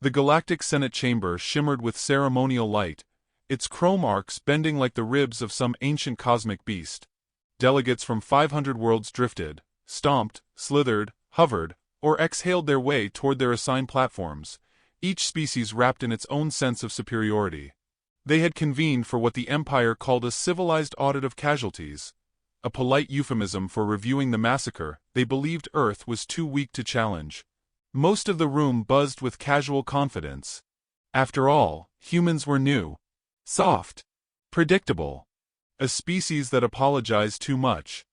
The Galactic Senate chamber shimmered with ceremonial light, its chrome arcs bending like the ribs of some ancient cosmic beast. Delegates from 500 worlds drifted, stomped, slithered, hovered, or exhaled their way toward their assigned platforms, each species wrapped in its own sense of superiority. They had convened for what the Empire called a civilized audit of casualties, a polite euphemism for reviewing the massacre they believed Earth was too weak to challenge. Most of the room buzzed with casual confidence. After all, humans were new, soft, predictable. A species that apologized too much.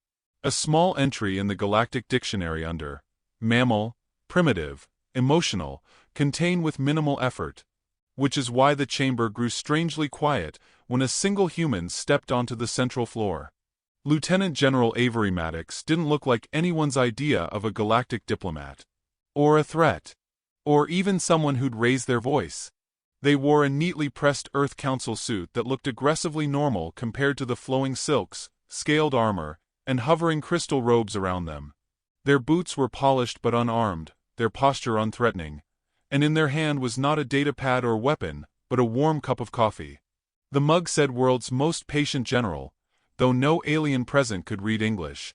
A small entry in the Galactic Dictionary under mammal, primitive, emotional, contained with minimal effort. Which is why the chamber grew strangely quiet when a single human stepped onto the central floor. Lieutenant General Avery Maddox didn't look like anyone's idea of a galactic diplomat. Or a threat. Or even someone who'd raise their voice. They wore a neatly pressed Earth Council suit that looked aggressively normal compared to the flowing silks, scaled armor, and hovering crystal robes around them. Their boots were polished but unarmed, their posture unthreatening, and in their hand was not a datapad or weapon, but a warm cup of coffee. The mug said world's most patient general, though no alien present could read English.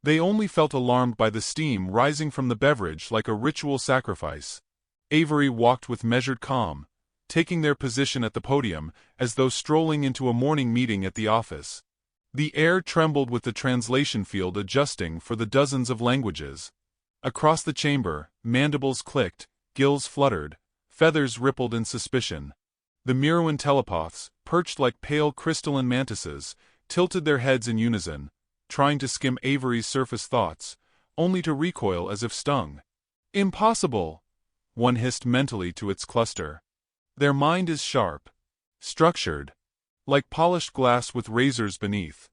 They only felt alarmed by the steam rising from the beverage like a ritual sacrifice. Avery walked with measured calm, taking their position at the podium as though strolling into a morning meeting at the office. The air trembled with the translation field adjusting for the dozens of languages. Across the chamber, mandibles clicked, gills fluttered, feathers rippled in suspicion. The Miroan telepaths, perched like pale crystalline mantises, tilted their heads in unison, trying to skim Avery's surface thoughts, only to recoil as if stung. Impossible! One hissed mentally to its cluster. Their mind is sharp, structured, like polished glass with razors beneath.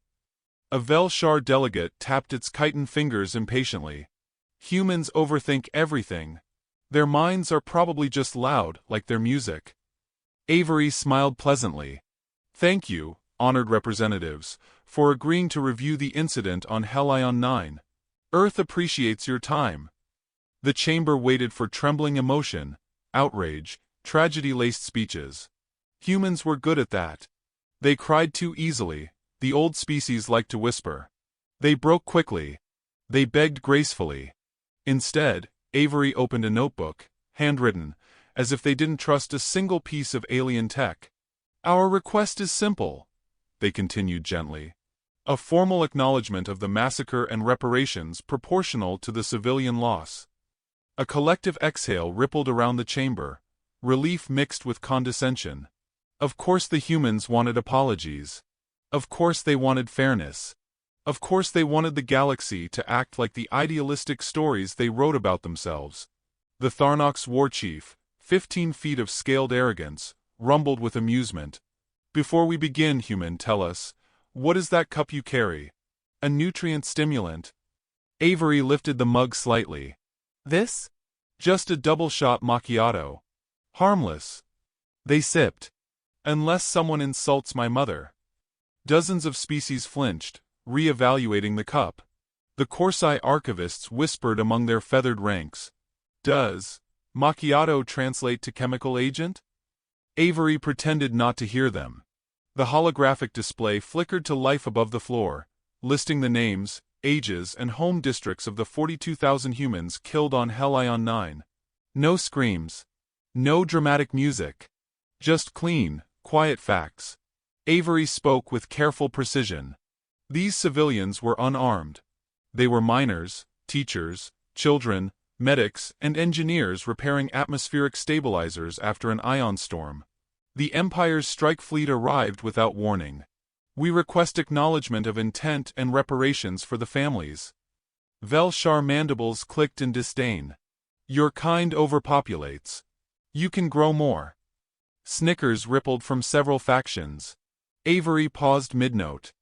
A Vel-Shar delegate tapped its chitin fingers impatiently. Humans overthink everything. Their minds are probably just loud, like their music. Avery smiled pleasantly. Thank you, honored representatives, for agreeing to review the incident on Helion 9. Earth appreciates your time. The chamber waited for trembling emotion, outrage, tragedy-laced speeches. Humans were good at that. They cried too easily, the old species liked to whisper. They broke quickly. They begged gracefully. Instead, Avery opened a notebook, handwritten, as if they didn't trust a single piece of alien tech. Our request is simple, they continued gently. A formal acknowledgement of the massacre and reparations proportional to the civilian loss. A collective exhale rippled around the chamber, relief mixed with condescension. Of course the humans wanted apologies. Of course they wanted fairness. Of course they wanted the galaxy to act like the idealistic stories they wrote about themselves. The Tharnox war chief, 15 feet of scaled arrogance, rumbled with amusement. Before we begin, human, tell us, what is that cup you carry? A nutrient stimulant? Avery lifted the mug slightly. This? Just a double-shot macchiato. Harmless. They sipped. Unless someone insults my mother. Dozens of species flinched, re-evaluating the cup. The Corsai archivists whispered among their feathered ranks. Does macchiato translate to chemical agent? Avery pretended not to hear them. The holographic display flickered to life above the floor, listing the names, ages, and home districts of the 42,000 humans killed on Helion 9. No screams. No dramatic music. Just clean, quiet facts. Avery spoke with careful precision. These civilians were unarmed. They were miners, teachers, children, medics, and engineers repairing atmospheric stabilizers after an ion storm. The Empire's strike fleet arrived without warning. We request acknowledgement of intent and reparations for the families. Vel-Shar mandibles clicked in disdain. Your kind overpopulates. You can grow more. Snickers rippled from several factions. Avery paused mid-note.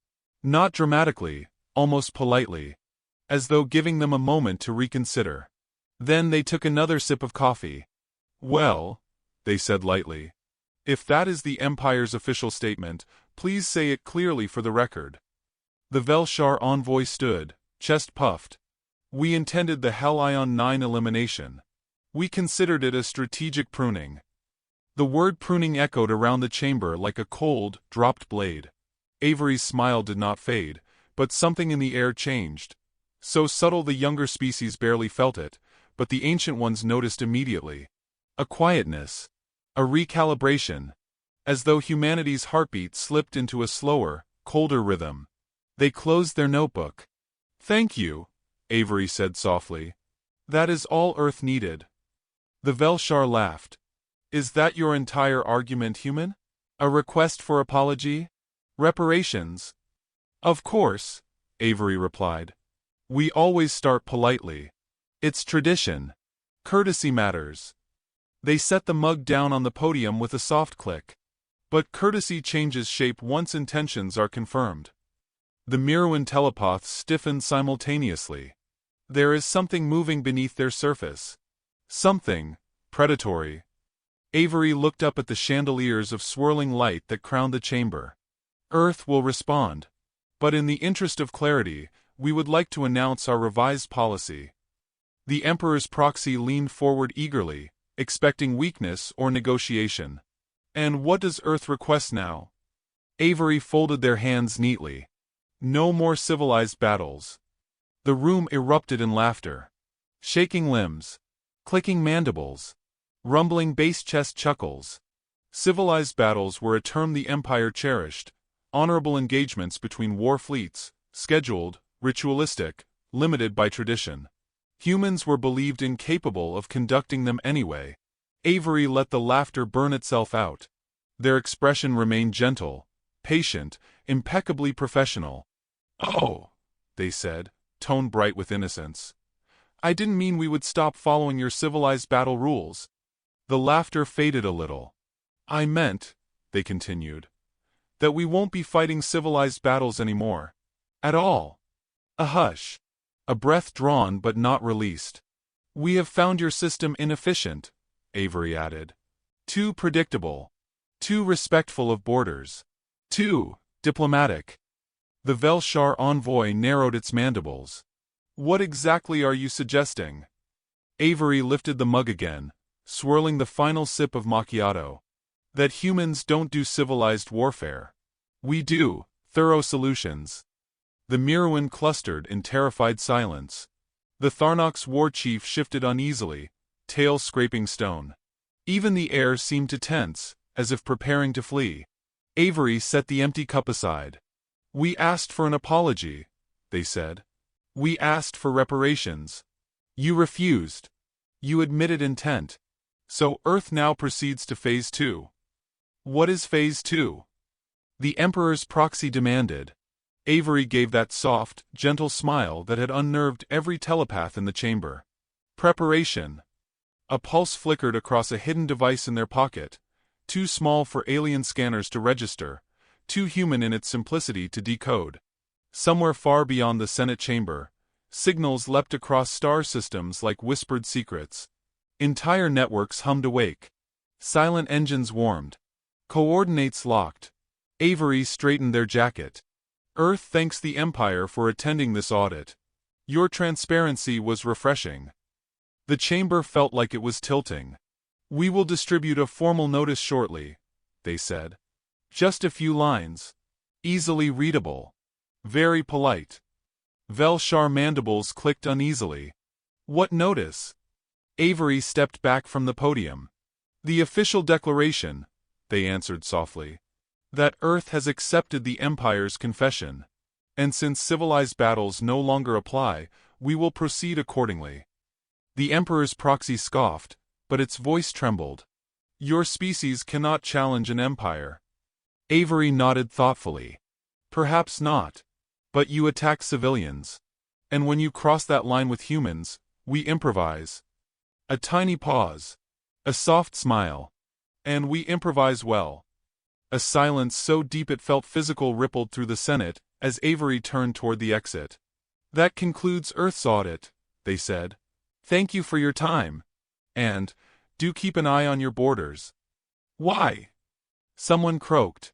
Not dramatically, almost politely. As though giving them a moment to reconsider. Then they took another sip of coffee. Well, they said lightly. If that is the Empire's official statement, please say it clearly for the record. The Vel-Shar envoy stood, chest puffed. We intended the Helion 9 elimination. We considered it a strategic pruning. The word pruning echoed around the chamber like a cold, dropped blade. Avery's smile did not fade, but something in the air changed. So subtle the younger species barely felt it, but the ancient ones noticed immediately. A quietness. A recalibration. As though humanity's heartbeat slipped into a slower, colder rhythm. They closed their notebook. "Thank you," Avery said softly. "That is all Earth needed." The Velshar laughed. "Is that your entire argument, human? A request for apology? Reparations?" "Of course," Avery replied. "We always start politely. It's tradition. Courtesy matters." They set the mug down on the podium with a soft click. But courtesy changes shape once intentions are confirmed. The Miruan telepaths stiffened simultaneously. There is something moving beneath their surface. Something predatory. Avery looked up at the chandeliers of swirling light that crowned the chamber. "Earth will respond. But in the interest of clarity, we would like to announce our revised policy." The Emperor's proxy leaned forward eagerly, expecting weakness or negotiation. "And what does Earth request now?" Avery folded their hands neatly. "No more civilized battles." The room erupted in laughter. Shaking limbs. Clicking mandibles. Rumbling base-chest chuckles. Civilized battles were a term the Empire cherished. Honorable engagements between war fleets, scheduled, ritualistic, limited by tradition. Humans were believed incapable of conducting them anyway. Avery let the laughter burn itself out. Their expression remained gentle, patient, impeccably professional. "Oh," they said, tone bright with innocence. "I didn't mean we would stop following your civilized battle rules." The laughter faded a little. "I meant," they continued, "that we won't be fighting civilized battles anymore. At all." A hush. A breath drawn but not released. "We have found your system inefficient," Avery added. "Too predictable. Too respectful of borders. Too diplomatic." The Velshar envoy narrowed its mandibles. "What exactly are you suggesting?" Avery lifted the mug again, swirling the final sip of macchiato. "That humans don't do civilized warfare. We do thorough solutions." The Miruan clustered in terrified silence. The Tharnox war chief shifted uneasily, tail scraping stone. Even the air seemed to tense, as if preparing to flee. Avery set the empty cup aside. "We asked for an apology," they said. "We asked for reparations. You refused. You admitted intent. So Earth now proceeds to Phase 2. What is Phase 2? The Emperor's proxy demanded. Avery gave that soft, gentle smile that had unnerved every telepath in the chamber. Preparation. A pulse flickered across a hidden device in their pocket, too small for alien scanners to register, too human in its simplicity to decode. Somewhere far beyond the Senate chamber, signals leapt across star systems like whispered secrets. Entire networks hummed awake. Silent engines warmed. Coordinates locked. Avery straightened their jacket. "Earth thanks the Empire for attending this audit. Your transparency was refreshing." The chamber felt like it was tilting. "We will distribute a formal notice shortly," they said. "Just a few lines. Easily readable. Very polite." Velshar mandibles clicked uneasily. "What notice?" Avery stepped back from the podium. "The official declaration," they answered softly. "That Earth has accepted the Empire's confession. And since civilized battles no longer apply, we will proceed accordingly." The Emperor's proxy scoffed, but its voice trembled. "Your species cannot challenge an empire." Avery nodded thoughtfully. "Perhaps not. But you attack civilians. And when you cross that line with humans, we improvise." A tiny pause. A soft smile. "And we improvise well." A silence so deep it felt physical rippled through the Senate as Avery turned toward the exit. "That concludes Earth's audit," they said. "Thank you for your time. And, do keep an eye on your borders." "Why?" someone croaked.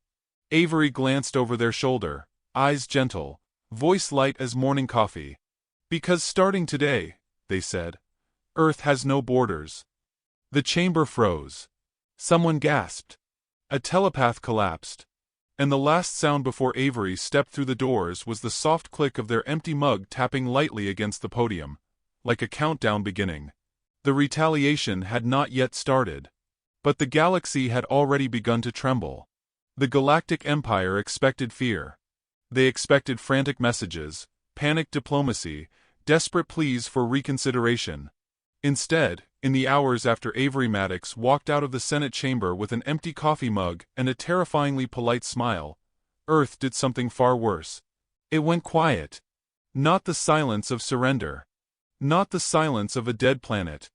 Avery glanced over their shoulder, eyes gentle, voice light as morning coffee. "Because starting today," they said, Earth has no borders. The chamber froze. Someone gasped. A telepath collapsed. And the last sound before Avery stepped through the doors was the soft click of their empty mug tapping lightly against the podium, like a countdown beginning. The retaliation had not yet started. But the galaxy had already begun to tremble. The Galactic Empire expected fear. They expected frantic messages, panicked diplomacy, desperate pleas for reconsideration. Instead, in the hours after Avery Maddox walked out of the Senate chamber with an empty coffee mug and a terrifyingly polite smile, Earth did something far worse. It went quiet. Not the silence of surrender. Not the silence of a dead planet.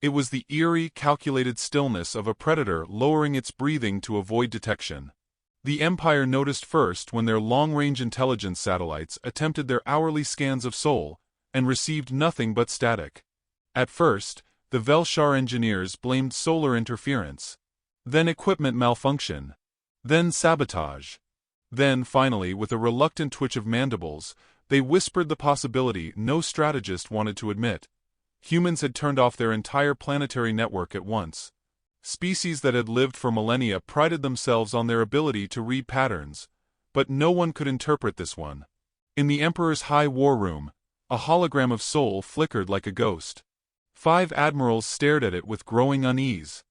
It was the eerie, calculated stillness of a predator lowering its breathing to avoid detection. The Empire noticed first when their long-range intelligence satellites attempted their hourly scans of Sol, and received nothing but static. At first, the Velshar engineers blamed solar interference. Then equipment malfunction. Then sabotage. Then, finally, with a reluctant twitch of mandibles, they whispered the possibility no strategist wanted to admit. Humans had turned off their entire planetary network at once. Species that had lived for millennia prided themselves on their ability to read patterns, but no one could interpret this one. In the Emperor's high war room, a hologram of Sol flickered like a ghost. 5 admirals stared at it with growing unease.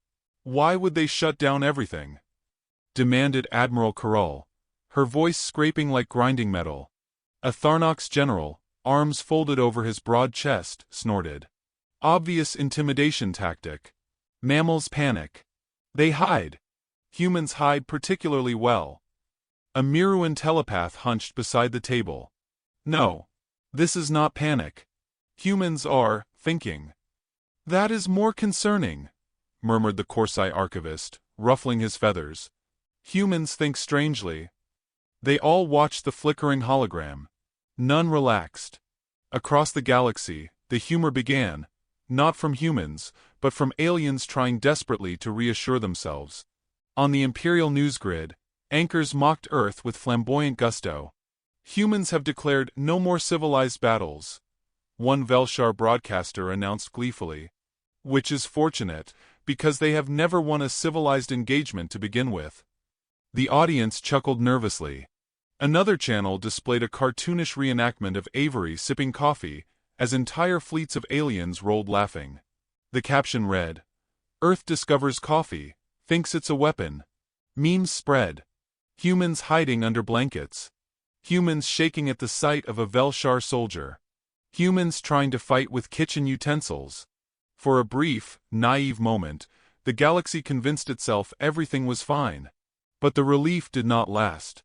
Why would they shut down everything? Demanded Admiral Carroll, her voice scraping like grinding metal. A Tharnox general, arms folded over his broad chest, snorted. Obvious intimidation tactic. Mammals panic. They hide. Humans hide particularly well. A Miruan telepath hunched beside the table. No. This is not panic. Humans are thinking. That is more concerning, murmured the Corsai archivist, ruffling his feathers. Humans think strangely. They all watched the flickering hologram. None relaxed. Across the galaxy, the humor began, not from humans, but from aliens trying desperately to reassure themselves. On the Imperial news grid, anchors mocked Earth with flamboyant gusto. Humans have declared no more civilized battles, one Velshar broadcaster announced gleefully. Which is fortunate, because they have never won a civilized engagement to begin with. The audience chuckled nervously. Another channel displayed a cartoonish reenactment of Avery sipping coffee, as entire fleets of aliens rolled laughing. The caption read, "Earth discovers coffee, thinks it's a weapon." Memes spread. Humans hiding under blankets. Humans shaking at the sight of a Velshar soldier. Humans trying to fight with kitchen utensils. For a brief, naive moment, the galaxy convinced itself everything was fine. But the relief did not last.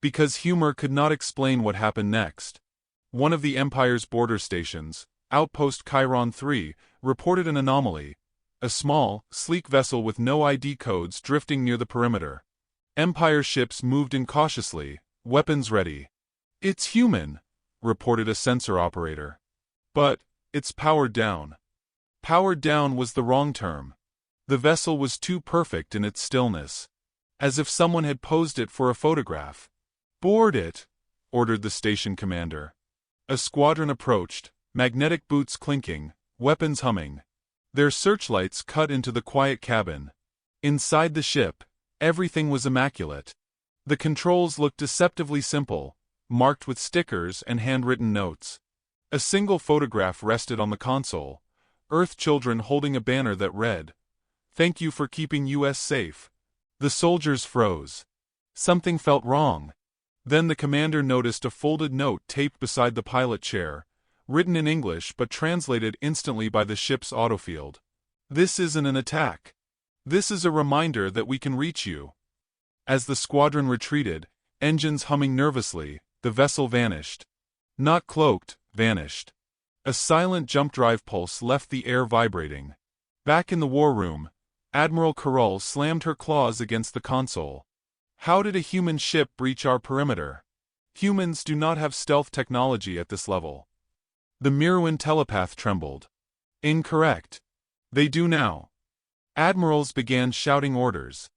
Because humor could not explain what happened next. One of the Empire's border stations, Outpost Chiron 3, reported an anomaly. A small, sleek vessel with no ID codes drifting near the perimeter. Empire ships moved in cautiously, weapons ready. "It's human," reported a sensor operator. "But, it's powered down." Powered down was the wrong term. The vessel was too perfect in its stillness. As if someone had posed it for a photograph. "Board it," ordered the station commander. A squadron approached, magnetic boots clinking, weapons humming. Their searchlights cut into the quiet cabin. Inside the ship, everything was immaculate. The controls looked deceptively simple, marked with stickers and handwritten notes. A single photograph rested on the console. Earth children holding a banner that read, "Thank you for keeping US safe." The soldiers froze. Something felt wrong. Then the commander noticed a folded note taped beside the pilot chair, written in English but translated instantly by the ship's autofield. "This isn't an attack. This is a reminder that we can reach you." As the squadron retreated, engines humming nervously, the vessel vanished. Not cloaked, vanished. A silent jump drive pulse left the air vibrating. Back in the war room, Admiral Carroll slammed her claws against the console. How did a human ship breach our perimeter? Humans do not have stealth technology at this level. The Miruan telepath trembled. Incorrect. They do now. Admirals began shouting orders.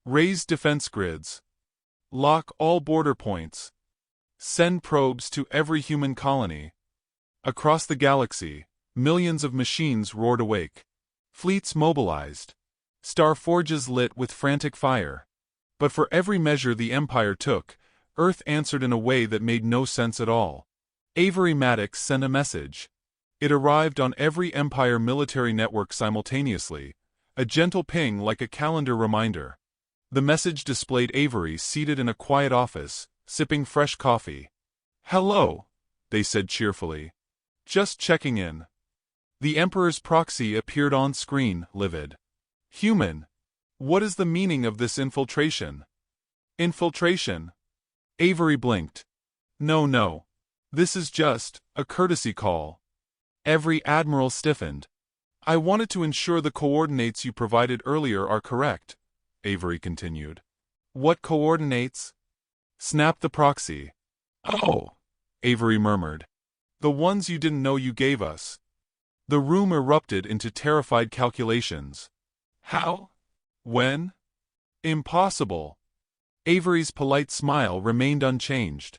Raise defense grids. Lock all border points. Send probes to every human colony. Across the galaxy, Millions of machines roared awake. Fleets mobilized. Star forges lit with frantic fire. But for every measure the Empire took, Earth answered in a way that made no sense at all. Avery Maddox sent a message. It arrived on every Empire military network simultaneously, a gentle ping like a calendar reminder. The message displayed Avery seated in a quiet office, sipping fresh coffee. "Hello," they said cheerfully. "Just checking in." The Emperor's proxy appeared on screen, livid. "Human, what is the meaning of this infiltration?" "Infiltration?" Avery blinked. No. This is just a courtesy call." Every admiral stiffened. "I wanted to ensure the coordinates you provided earlier are correct," Avery continued. "What coordinates?" snapped the proxy. "Oh," Avery murmured. "The ones you didn't know you gave us." The room erupted into terrified calculations. "How? When? Impossible." Avery's polite smile remained unchanged.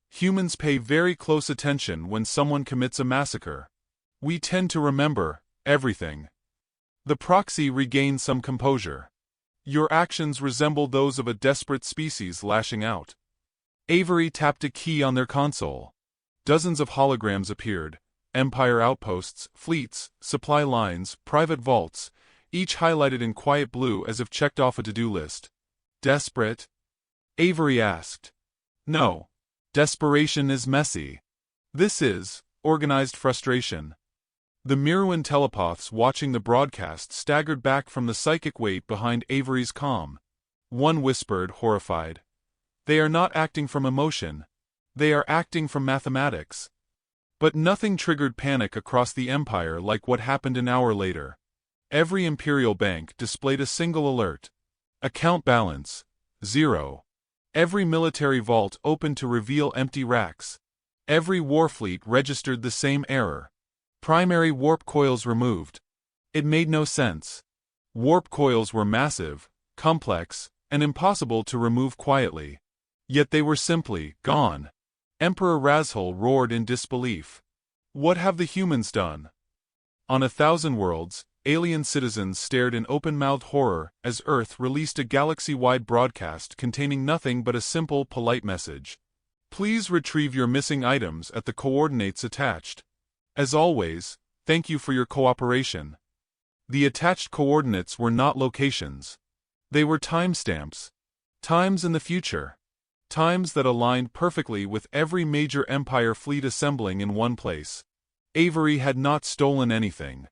"Humans pay very close attention when someone commits a massacre. We tend to remember everything." The proxy regained some composure. "Your actions resemble those of a desperate species lashing out." Avery tapped a key on their console. Dozens of holograms appeared. Empire outposts, fleets, supply lines, private vaults, each highlighted in quiet blue as if checked off a to-do list. "Desperate?" Avery asked. "No. Desperation is messy. This is organized frustration." The Miruan telepaths watching the broadcast staggered back from the psychic weight behind Avery's calm. One whispered, horrified, "They are not acting from emotion. They are acting from mathematics." But nothing triggered panic across the Empire like what happened an hour later. Every Imperial bank displayed a single alert. Account balance, 0. Every military vault opened to reveal empty racks. Every warfleet registered the same error. Primary warp coils removed. It made no sense. Warp coils were massive, complex, and impossible to remove quietly. Yet they were simply gone. Emperor Razhul roared in disbelief. "What have the humans done?" On 1,000 worlds, alien citizens stared in open-mouthed horror as Earth released a galaxy-wide broadcast containing nothing but a simple, polite message. "Please retrieve your missing items at the coordinates attached. As always, thank you for your cooperation." The attached coordinates were not locations. They were timestamps. Times in the future. Times that aligned perfectly with every major Empire fleet assembling in one place. Avery had not stolen anything.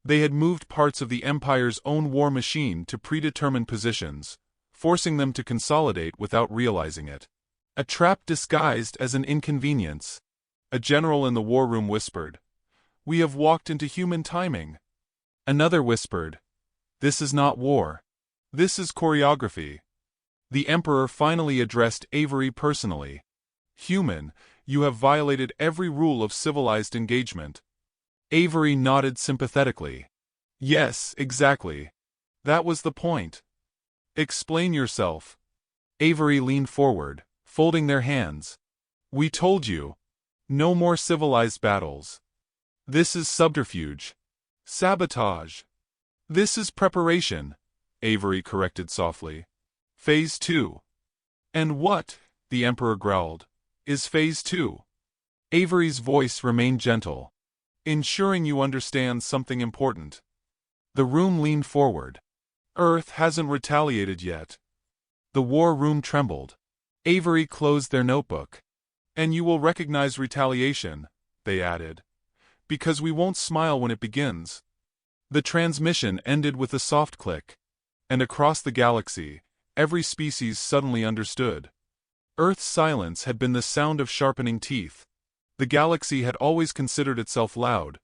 They had moved parts of the Empire's own war machine to predetermined positions, forcing them to consolidate without realizing it. A trap disguised as an inconvenience. A general in the war room whispered, "We have walked into human timing." Another whispered, "This is not war. This is choreography." The Emperor finally addressed Avery personally. "Human, you have violated every rule of civilized engagement." Avery nodded sympathetically. "Yes, exactly. That was the point." "Explain yourself." Avery leaned forward, folding their hands. "We told you. No more civilized battles. This is subterfuge. Sabotage." "This is preparation," Avery corrected softly. "Phase 2. "And what," the Emperor growled, "is Phase 2? Avery's voice remained gentle. "Ensuring you understand something important." The room leaned forward. "Earth hasn't retaliated yet." The war room trembled. Avery closed their notebook. "And you will recognize retaliation," they added. "Because we won't smile when it begins." The transmission ended with a soft click. And across the galaxy, every species suddenly understood. Earth's silence had been the sound of sharpening teeth. The galaxy had always considered itself loud.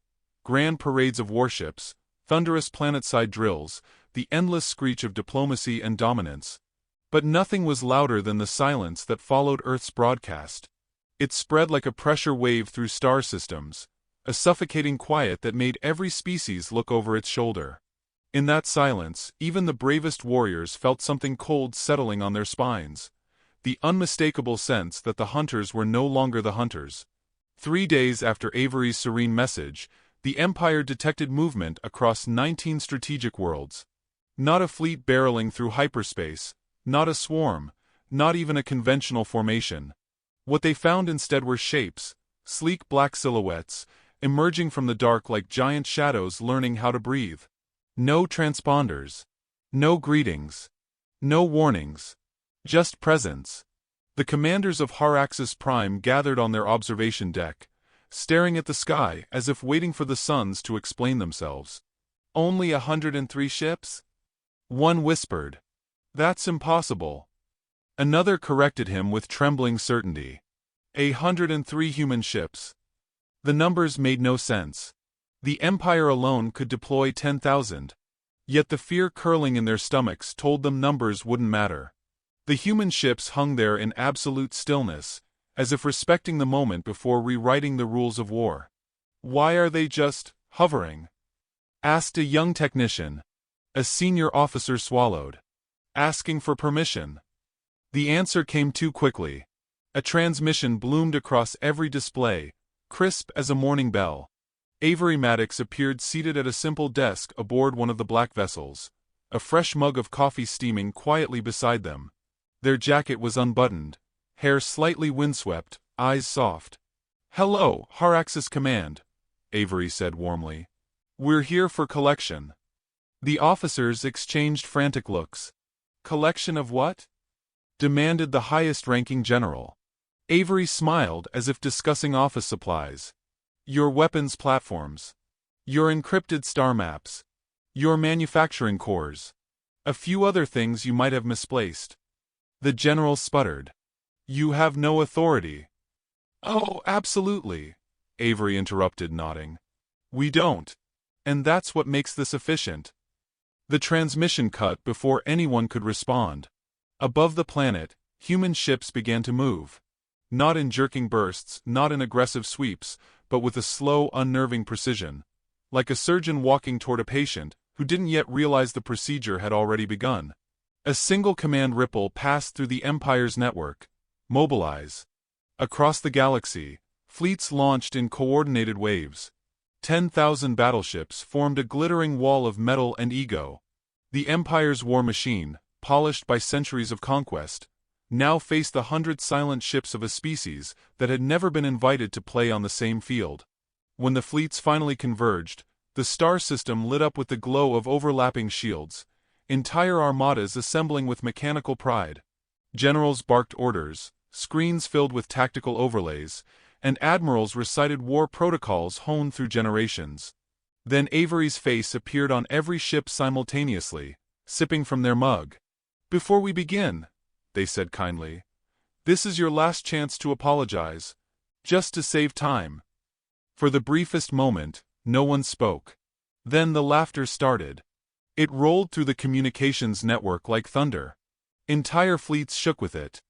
Grand parades of warships, thunderous planet-side drills, the endless screech of diplomacy and dominance. But nothing was louder than the silence that followed Earth's broadcast. It spread like a pressure wave through star systems, a suffocating quiet that made every species look over its shoulder. In that silence, even the bravest warriors felt something cold settling on their spines. The unmistakable sense that the hunters were no longer the hunters. 3 days after Avery's serene message, the Empire detected movement across 19 strategic worlds. Not a fleet barreling through hyperspace, not a swarm, not even a conventional formation. What they found instead were shapes, sleek black silhouettes, emerging from the dark like giant shadows learning how to breathe. No transponders. No greetings. No warnings. Just presence. The commanders of Haraxis Prime gathered on their observation deck, staring at the sky as if waiting for the suns to explain themselves. Only 103 ships? One whispered. That's impossible. Another corrected him with trembling certainty. 103 human ships. The numbers made no sense. The Empire alone could deploy 10,000. Yet the fear curling in their stomachs told them numbers wouldn't matter. The human ships hung there in absolute stillness, as if respecting the moment before rewriting the rules of war. Why are they just hovering? Asked a young technician. A senior officer swallowed. Asking for permission. The answer came too quickly. A transmission bloomed across every display, crisp as a morning bell. Avery Maddox appeared seated at a simple desk aboard one of the black vessels, a fresh mug of coffee steaming quietly beside them. Their jacket was unbuttoned, hair slightly windswept, eyes soft. "Hello, Haraxis Command," Avery said warmly. "We're here for collection." The officers exchanged frantic looks. "Collection of what?" demanded the highest-ranking general. Avery smiled as if discussing office supplies. "Your weapons platforms. Your encrypted star maps. Your manufacturing cores. A few other things you might have misplaced." The general sputtered. "You have no authority." "Oh, absolutely," Avery interrupted, nodding. "We don't. And that's what makes this efficient." The transmission cut before anyone could respond. Above the planet, human ships began to move. Not in jerking bursts, not in aggressive sweeps, but with a slow, unnerving precision. Like a surgeon walking toward a patient who didn't yet realize the procedure had already begun. A single command ripple passed through the Empire's network. Mobilize. Across the galaxy, fleets launched in coordinated waves. 10,000 battleships formed a glittering wall of metal and ego. The Empire's war machine, polished by centuries of conquest, now faced the 100 silent ships of a species that had never been invited to play on the same field. When the fleets finally converged, the star system lit up with the glow of overlapping shields, entire armadas assembling with mechanical pride. Generals barked orders, screens filled with tactical overlays, and admirals recited war protocols honed through generations. Then Avery's face appeared on every ship simultaneously, sipping from their mug. "Before we begin," they said kindly, "this is your last chance to apologize. Just to save time." For the briefest moment, no one spoke. Then the laughter started. It rolled through the communications network like thunder. Entire fleets shook with it.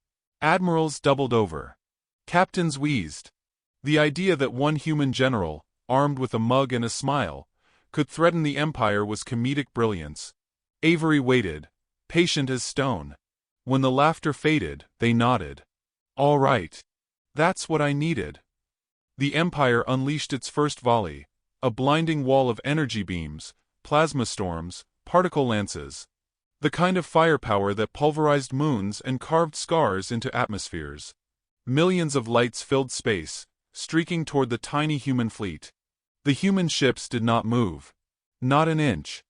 Admirals doubled over. Captains wheezed. The idea that one human general, armed with a mug and a smile, could threaten the Empire was comedic brilliance. Avery waited, patient as stone. When the laughter faded, they nodded. "All right. That's what I needed." The Empire unleashed its first volley, a blinding wall of energy beams, plasma storms, particle lances. The kind of firepower that pulverized moons and carved scars into atmospheres. Millions of lights filled space, streaking toward the tiny human fleet. The human ships did not move. Not an inch.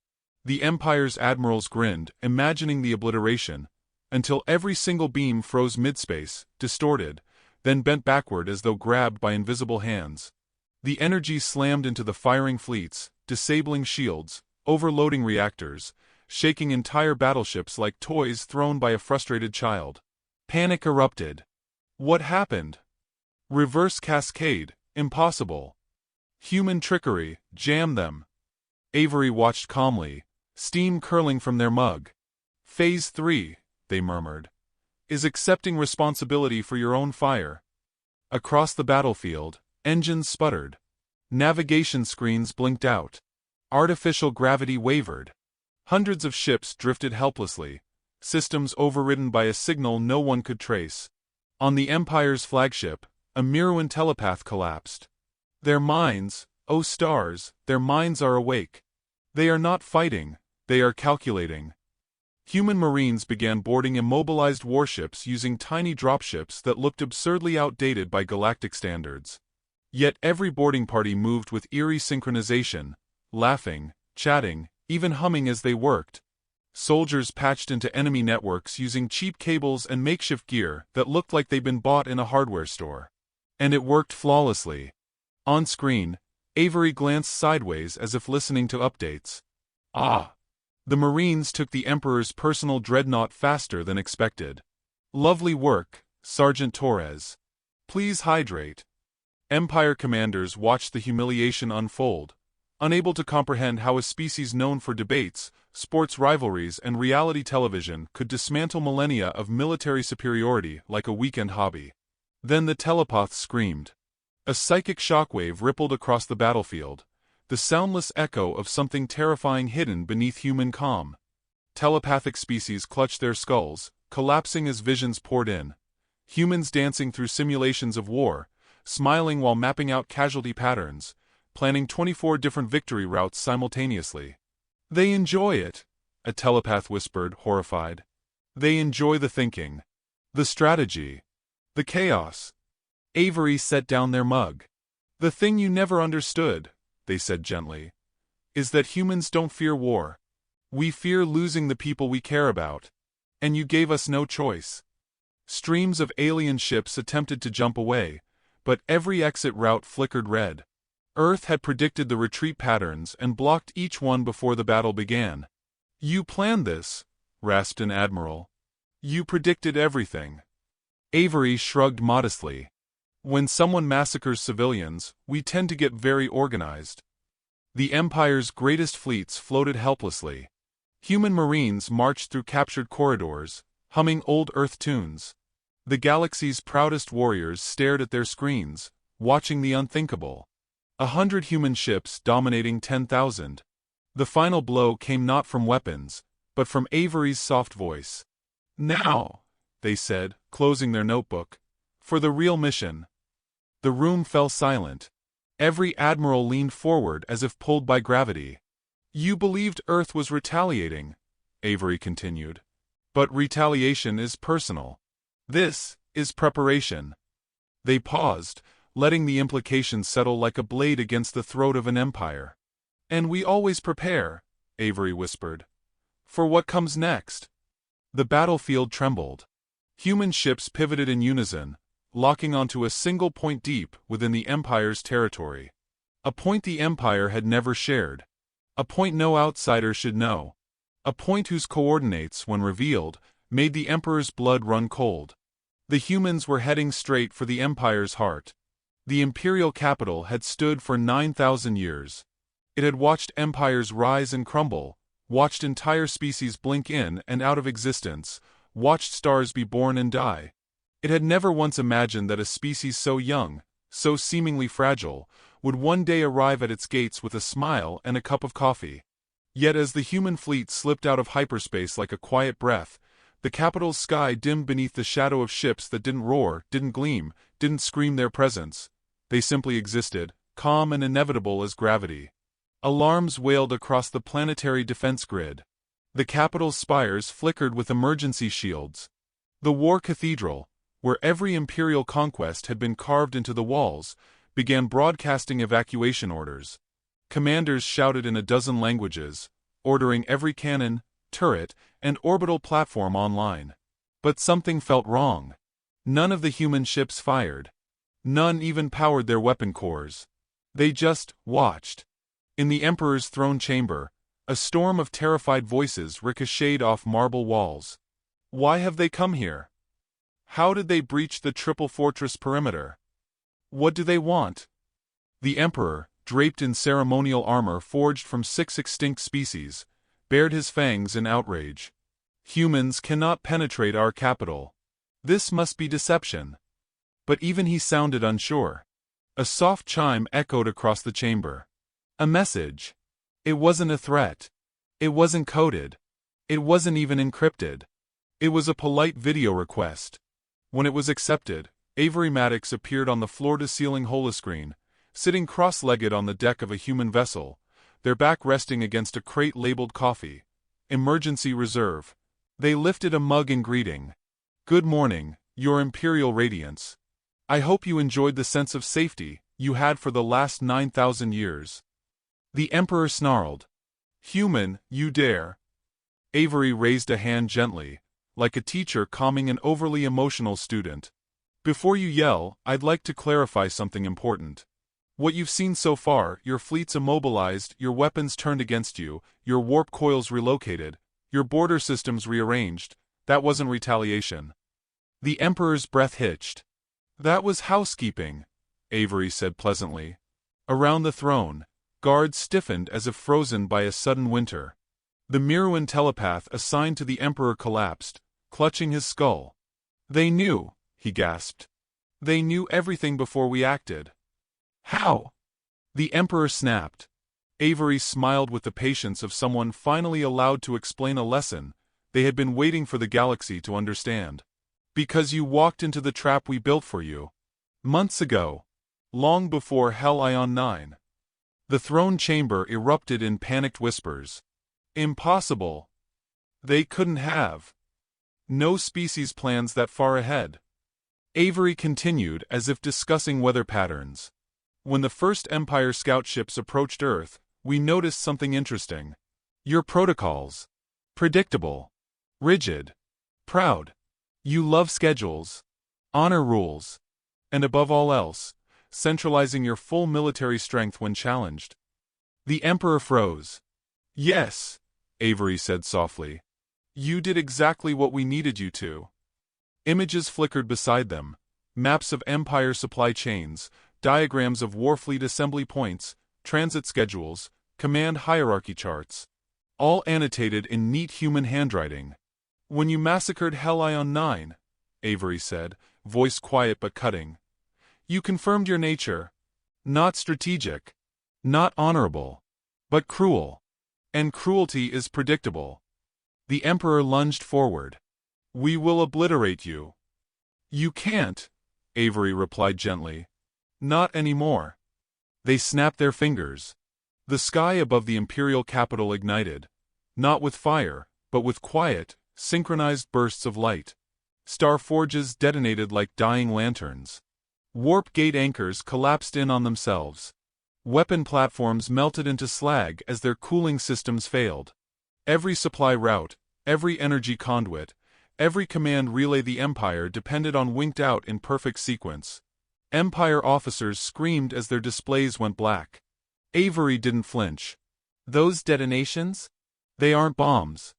The Empire's admirals grinned, imagining the obliteration, until every single beam froze midspace, distorted, then bent backward as though grabbed by invisible hands. The energy slammed into the firing fleets, disabling shields, overloading reactors, shaking entire battleships like toys thrown by a frustrated child. Panic erupted. What happened? Reverse cascade, impossible. Human trickery, jam them. Avery watched calmly, steam curling from their mug. "Phase 3, they murmured, "is accepting responsibility for your own fire." Across the battlefield, engines sputtered. Navigation screens blinked out. Artificial gravity wavered. Hundreds of ships drifted helplessly, systems overridden by a signal no one could trace. On the Empire's flagship, a Miruan telepath collapsed. Their minds, O stars, their minds are awake. They are not fighting, they are calculating. Human marines began boarding immobilized warships using tiny dropships that looked absurdly outdated by galactic standards. Yet every boarding party moved with eerie synchronization, laughing, chatting, even humming as they worked. Soldiers patched into enemy networks using cheap cables and makeshift gear that looked like they'd been bought in a hardware store. And it worked flawlessly. On screen, Avery glanced sideways as if listening to updates. Ah! The Marines took the Emperor's personal dreadnought faster than expected. Lovely work, Sergeant Torres. Please hydrate. Empire commanders watched the humiliation unfold, unable to comprehend how a species known for debates, sports rivalries, and reality television could dismantle millennia of military superiority like a weekend hobby. Then the telepath screamed. A psychic shockwave rippled across the battlefield, the soundless echo of something terrifying hidden beneath human calm. Telepathic species clutched their skulls, collapsing as visions poured in. Humans dancing through simulations of war, smiling while mapping out casualty patterns, planning 24 different victory routes simultaneously. They enjoy it, a telepath whispered, horrified. They enjoy the thinking, the strategy, the chaos. Avery set down their mug. The thing you never understood, they said gently, is that humans don't fear war. We fear losing the people we care about. And you gave us no choice. Streams of alien ships attempted to jump away, but every exit route flickered red. Earth had predicted the retreat patterns and blocked each one before the battle began. You planned this, rasped an admiral. You predicted everything. Avery shrugged modestly. When someone massacres civilians, we tend to get very organized. The Empire's greatest fleets floated helplessly. Human marines marched through captured corridors, humming old Earth tunes. The galaxy's proudest warriors stared at their screens, watching the unthinkable. 100 human ships dominating 10,000. The final blow came not from weapons, but from Avery's soft voice. Now, they said, closing their notebook, for the real mission. The room fell silent. Every admiral leaned forward as if pulled by gravity. You believed Earth was retaliating, Avery continued. But retaliation is personal. This is preparation. They paused, letting the implication settle like a blade against the throat of an empire. And we always prepare, Avery whispered. For what comes next? The battlefield trembled. Human ships pivoted in unison, locking onto a single point deep within the Empire's territory. A point the Empire had never shared. A point no outsider should know. A point whose coordinates, when revealed, made the Emperor's blood run cold. The humans were heading straight for the Empire's heart. The imperial capital had stood for 9,000 years. It had watched empires rise and crumble, watched entire species blink in and out of existence, watched stars be born and die. It had never once imagined that a species so young, so seemingly fragile, would one day arrive at its gates with a smile and a cup of coffee. Yet as the human fleet slipped out of hyperspace like a quiet breath, the capital's sky dimmed beneath the shadow of ships that didn't roar, didn't gleam, didn't scream their presence. They simply existed, calm and inevitable as gravity. Alarms wailed across the planetary defense grid. The capital's spires flickered with emergency shields. The War Cathedral, where every imperial conquest had been carved into the walls, began broadcasting evacuation orders. Commanders shouted in a dozen languages, ordering every cannon, turret, and orbital platform online. But something felt wrong. None of the human ships fired. None even powered their weapon cores. They just watched. In the Emperor's throne chamber, a storm of terrified voices ricocheted off marble walls. Why have they come here? How did they breach the triple fortress perimeter? What do they want? The Emperor, draped in ceremonial armor forged from 6 extinct species, bared his fangs in outrage. Humans cannot penetrate our capital. This must be deception. But even he sounded unsure. A soft chime echoed across the chamber. A message. It wasn't a threat. It wasn't coded. It wasn't even encrypted. It was a polite video request. When it was accepted, Avery Maddox appeared on the floor-to-ceiling holoscreen, sitting cross-legged on the deck of a human vessel, their back resting against a crate labeled coffee. Emergency reserve. They lifted a mug in greeting. Good morning, Your Imperial Radiance. I hope you enjoyed the sense of safety you had for the last 9,000 years. The Emperor snarled. Human, you dare. Avery raised a hand gently, like a teacher calming an overly emotional student. Before you yell, I'd like to clarify something important. What you've seen so far, your fleets immobilized, your weapons turned against you, your warp coils relocated, your border systems rearranged, that wasn't retaliation. The Emperor's breath hitched. That was housekeeping, Avery said pleasantly. Around the throne, guards stiffened as if frozen by a sudden winter. The Miruan telepath assigned to the Emperor collapsed, clutching his skull. They knew, he gasped. They knew everything before we acted. How? The Emperor snapped. Avery smiled with the patience of someone finally allowed to explain a lesson they had been waiting for the galaxy to understand. Because you walked into the trap we built for you. Months ago. Long before Hell Ion 9. The throne chamber erupted in panicked whispers. Impossible. They couldn't have. No species plans that far ahead. Avery continued as if discussing weather patterns. When the first Empire scout ships approached Earth, we noticed something interesting. Your protocols. Predictable. Rigid. Proud. You love schedules. Honor rules. And above all else, centralizing your full military strength when challenged. The Emperor froze. Yes, Avery said softly. You did exactly what we needed you to. Images flickered beside them. Maps of Empire supply chains, diagrams of Warfleet assembly points, transit schedules, command hierarchy charts. All annotated in neat human handwriting. When you massacred Hell Ion 9, Avery said, voice quiet but cutting, you confirmed your nature. Not strategic. Not honorable. But cruel. And cruelty is predictable. The Emperor lunged forward. We will obliterate you. You can't, Avery replied gently. Not anymore. They snapped their fingers. The sky above the Imperial capital ignited. Not with fire, but with quiet, synchronized bursts of light. Star forges detonated like dying lanterns. Warp gate anchors collapsed in on themselves. Weapon platforms melted into slag as their cooling systems failed. Every supply route, every energy conduit, every command relay the Empire depended on winked out in perfect sequence. Empire officers screamed as their displays went black. Avery didn't flinch. Those detonations? They aren't bombs.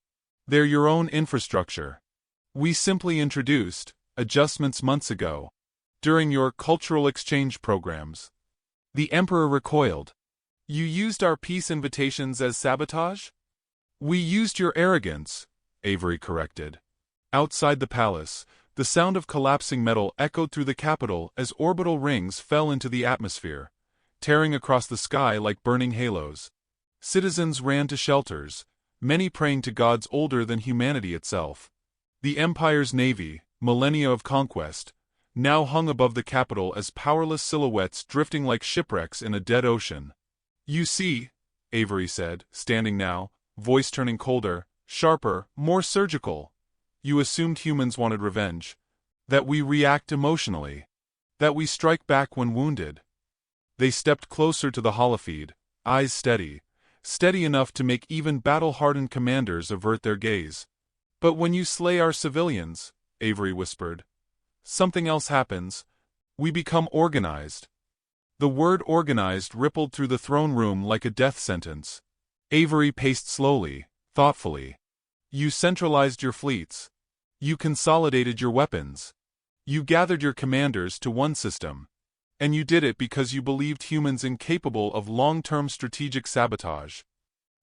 They're your own infrastructure. We simply introduced adjustments months ago, during your cultural exchange programs. The Emperor recoiled. You used our peace invitations as sabotage? We used your arrogance, Avery corrected. Outside the palace, the sound of collapsing metal echoed through the capital as orbital rings fell into the atmosphere, tearing across the sky like burning halos. Citizens ran to shelters, many praying to gods older than humanity itself. The Empire's navy, millennia of conquest, now hung above the capital as powerless silhouettes drifting like shipwrecks in a dead ocean. You see, Avery said, standing now, voice turning colder, sharper, more surgical. You assumed humans wanted revenge. That we react emotionally. That we strike back when wounded. They stepped closer to the holofeed, eyes steady, steady enough to make even battle-hardened commanders avert their gaze. But when you slay our civilians, Avery whispered, something else happens. We become organized. The word organized rippled through the throne room like a death sentence. Avery paced slowly, thoughtfully. You centralized your fleets. You consolidated your weapons. You gathered your commanders to one system. And you did it because you believed humans incapable of long-term strategic sabotage.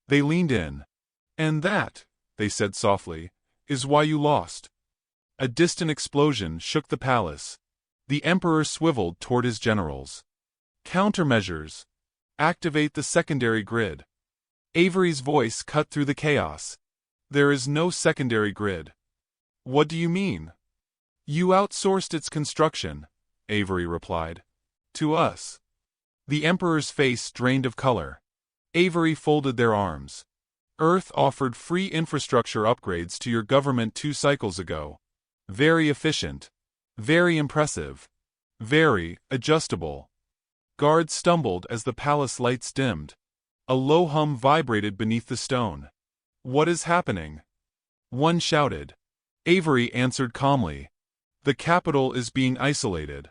They leaned in. And that, they said softly, is why you lost. A distant explosion shook the palace. The Emperor swiveled toward his generals. Countermeasures. Activate the secondary grid. Avery's voice cut through the chaos. There is no secondary grid. What do you mean? You outsourced its construction, Avery replied. To us. The Emperor's face drained of color. Avery folded their arms. Earth offered free infrastructure upgrades to your government 2 cycles ago. Very efficient. Very impressive. Very adjustable. Guards stumbled as the palace lights dimmed. A low hum vibrated beneath the stone. What is happening? One shouted. Avery answered calmly. The capital is being isolated.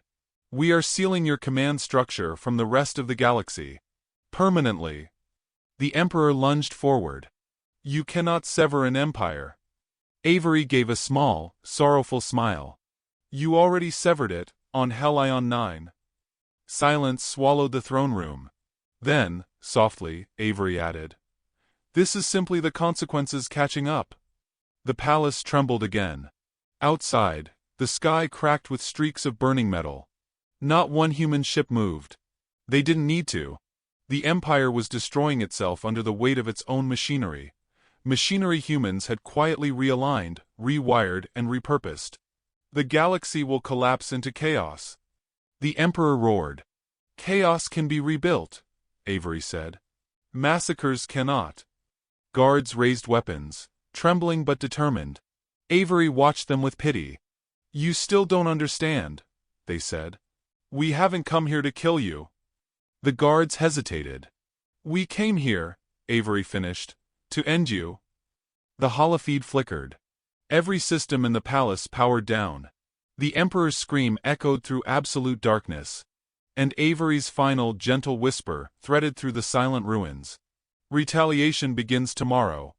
We are sealing your command structure from the rest of the galaxy. Permanently. The Emperor lunged forward. You cannot sever an empire. Avery gave a small, sorrowful smile. You already severed it, on Hellion 9. Silence swallowed the throne room. Then, softly, Avery added, this is simply the consequences catching up. The palace trembled again. Outside, the sky cracked with streaks of burning metal. Not one human ship moved. They didn't need to. The Empire was destroying itself under the weight of its own machinery. Machinery humans had quietly realigned, rewired, and repurposed. The galaxy will collapse into chaos. The Emperor roared. Chaos can be rebuilt, Avery said. Massacres cannot. Guards raised weapons, trembling but determined. Avery watched them with pity. You still don't understand, they said. We haven't come here to kill you. The guards hesitated. We came here, Avery finished, to end you. The holofeed flickered. Every system in the palace powered down. The Emperor's scream echoed through absolute darkness. And Avery's final, gentle whisper threaded through the silent ruins. Retaliation begins tomorrow,